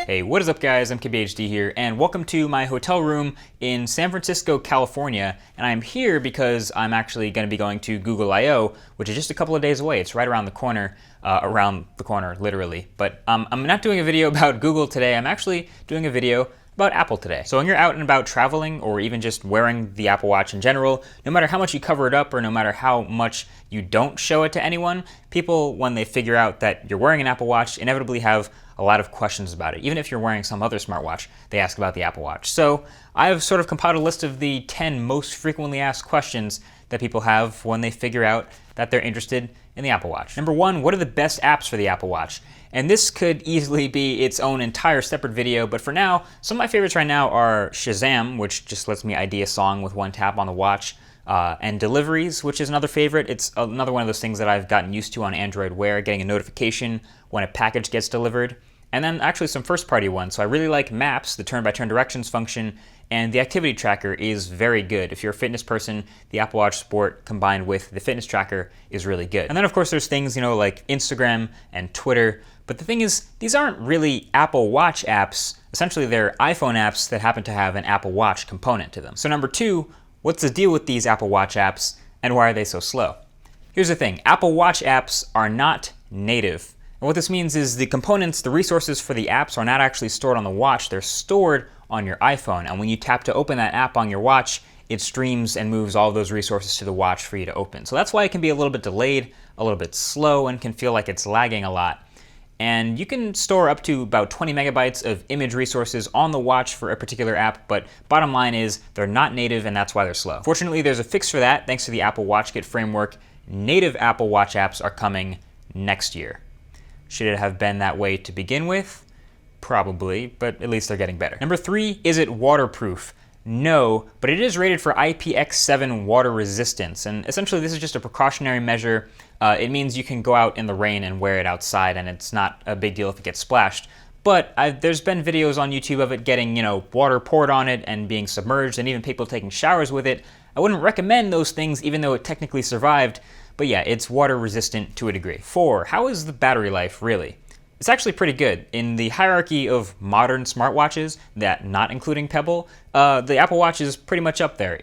Hey, what is up guys? I'm KBHD here, and welcome to my hotel room in San Francisco, California. And I'm here because I'm actually going to be going to Google I/O, which is just a couple of days away. It's right around the corner, literally. But I'm not doing a video about Google today. I'm actually doing a video about Apple today. So when you're out and about traveling, or even just wearing the Apple Watch in general, no matter how much you cover it up or no matter how much you don't show it to anyone, people, when they figure out that you're wearing an Apple Watch, inevitably have a lot of questions about it. Even if you're wearing some other smartwatch, they ask about the Apple Watch. So I've sort of compiled a list of the 10 most frequently asked questions that people have when they figure out that they're interested in the Apple Watch. Number one, what are the best apps for the Apple Watch? And this could easily be its own entire separate video, but for now, some of my favorites right now are Shazam, which just lets me ID a song with one tap on the watch, and Deliveries, which is another favorite. It's another one of those things that I've gotten used to on Android Wear, getting a notification when a package gets delivered. And then actually some first-party ones. So I really like Maps, the turn-by-turn directions function, and the activity tracker is very good. If you're a fitness person, the Apple Watch Sport combined with the fitness tracker is really good. And then of course there's things, like Instagram and Twitter. But the thing is, these aren't really Apple Watch apps. Essentially, they're iPhone apps that happen to have an Apple Watch component to them. So number two, what's the deal with these Apple Watch apps and why are they so slow? Here's the thing, Apple Watch apps are not native. And what this means is the components, the resources for the apps are not actually stored on the watch, they're stored on your iPhone. And when you tap to open that app on your watch, it streams and moves all those resources to the watch for you to open. So that's why it can be a little bit delayed, a little bit slow, and can feel like it's lagging a lot. And you can store up to about 20 megabytes of image resources on the watch for a particular app, but bottom line is they're not native and that's why they're slow. Fortunately, there's a fix for that. Thanks to the Apple WatchKit framework, native Apple Watch apps are coming next year. Should it have been that way to begin with? Probably, but at least they're getting better. Number three, is it waterproof? No, but it is rated for IPX7 water resistance, and essentially this is just a precautionary measure. It means you can go out in the rain and wear it outside, and it's not a big deal if it gets splashed. But there's been videos on YouTube of it getting, water poured on it and being submerged, and even people taking showers with it. I wouldn't recommend those things, even though it technically survived. But yeah, it's water resistant to a degree. 4, how is the battery life really? It's actually pretty good. In the hierarchy of modern smartwatches, that not including Pebble, the Apple Watch is pretty much up there.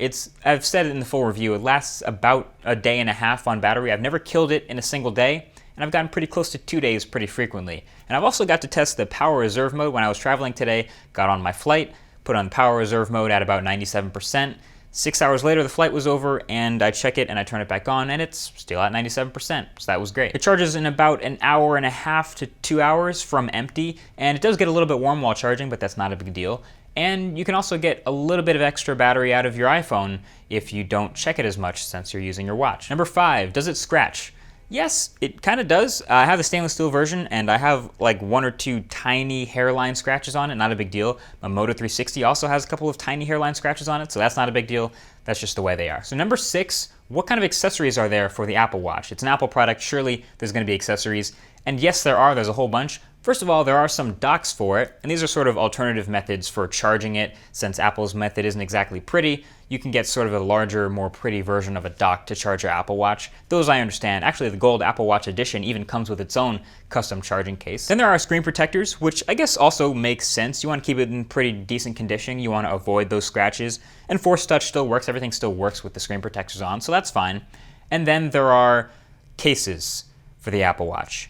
I've said it in the full review, it lasts about a day and a half on battery. I've never killed it in a single day, and I've gotten pretty close to 2 days pretty frequently. And I've also got to test the power reserve mode when I was traveling today, got on my flight, put on power reserve mode at about 97%. 6 hours later, the flight was over, and I check it and I turn it back on, and it's still at 97%, so that was great. It charges in about an hour and a half to 2 hours from empty, and it does get a little bit warm while charging, but that's not a big deal. And you can also get a little bit of extra battery out of your iPhone if you don't check it as much since you're using your watch. Number 5, does it scratch? Yes, it kind of does. I have the stainless steel version, and I have like 1 or 2 tiny hairline scratches on it, not a big deal. My Moto 360 also has a couple of tiny hairline scratches on it, so that's not a big deal. That's just the way they are. So number 6, what kind of accessories are there for the Apple Watch? It's an Apple product, surely there's going to be accessories. And yes, there's a whole bunch. First of all, there are some docks for it, and these are sort of alternative methods for charging it. Since Apple's method isn't exactly pretty, you can get sort of a larger, more pretty version of a dock to charge your Apple Watch. Those I understand. Actually, the gold Apple Watch edition even comes with its own custom charging case. Then there are screen protectors, which I guess also makes sense. You want to keep it in pretty decent condition. You want to avoid those scratches. And Force Touch still works. Everything still works with the screen protectors on, so that's fine. And then there are cases for the Apple Watch.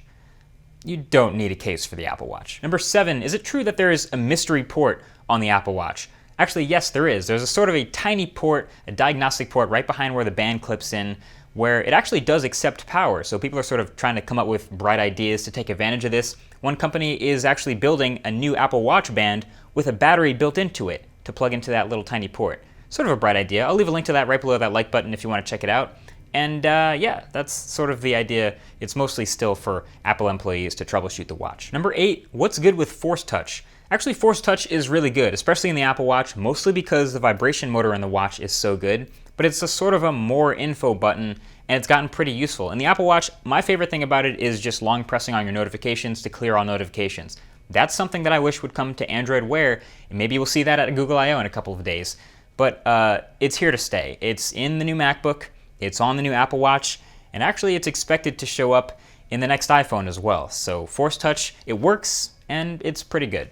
You don't need a case for the Apple Watch. Number 7, is it true that there is a mystery port on the Apple Watch? Actually, yes, there is. There's a sort of a tiny port, a diagnostic port right behind where the band clips in, where it actually does accept power. So people are sort of trying to come up with bright ideas to take advantage of this. One company is actually building a new Apple Watch band with a battery built into it to plug into that little tiny port. Sort of a bright idea. I'll leave a link to that right below that like button if you want to check it out. And yeah, that's sort of the idea. It's mostly still for Apple employees to troubleshoot the watch. Number 8, what's good with Force Touch? Actually, Force Touch is really good, especially in the Apple Watch, mostly because the vibration motor in the watch is so good, but it's a sort of a more info button, and it's gotten pretty useful. In the Apple Watch, my favorite thing about it is just long pressing on your notifications to clear all notifications. That's something that I wish would come to Android Wear, and maybe we'll see that at Google I/O in a couple of days. But it's here to stay. It's in the new MacBook, it's on the new Apple Watch, and actually it's expected to show up in the next iPhone as well. So Force Touch, it works and it's pretty good,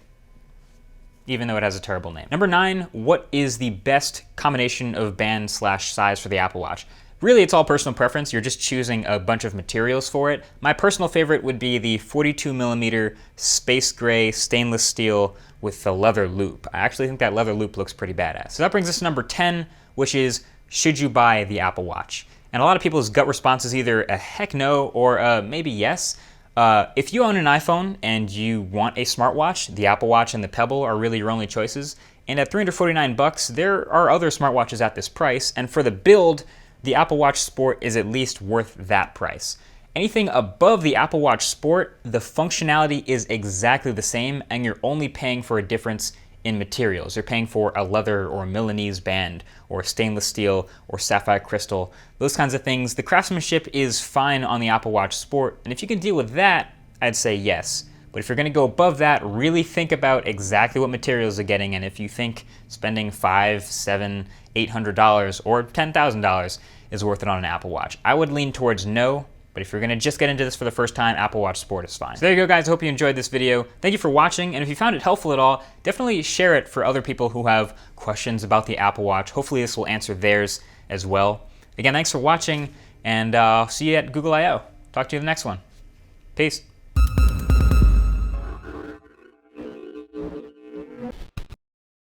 even though it has a terrible name. Number 9, what is the best combination of band/size for the Apple Watch? Really, it's all personal preference. You're just choosing a bunch of materials for it. My personal favorite would be the 42mm space gray stainless steel with the leather loop. I actually think that leather loop looks pretty badass. So that brings us to number 10, which is, should you buy the Apple Watch? And a lot of people's gut response is either a heck no or a maybe yes. If you own an iPhone and you want a smartwatch, the Apple Watch and the Pebble are really your only choices. And at $349, there are other smartwatches at this price. And for the build, the Apple Watch Sport is at least worth that price. Anything above the Apple Watch Sport, the functionality is exactly the same, and you're only paying for a difference in materials. You're paying for a leather or a Milanese band or stainless steel or sapphire crystal, those kinds of things. The craftsmanship is fine on the Apple Watch Sport, and if you can deal with that, I'd say yes. But if you're gonna go above that, really think about exactly what materials you're getting, and if you think spending $500, $700, $800 or $10,000 is worth it on an Apple Watch, I would lean towards no. But if you're gonna just get into this for the first time, Apple Watch Sport is fine. So there you go, guys. I hope you enjoyed this video. Thank you for watching, and if you found it helpful at all, definitely share it for other people who have questions about the Apple Watch. Hopefully this will answer theirs as well. Again, thanks for watching, and I'll see you at Google I/O. Talk to you in the next one. Peace.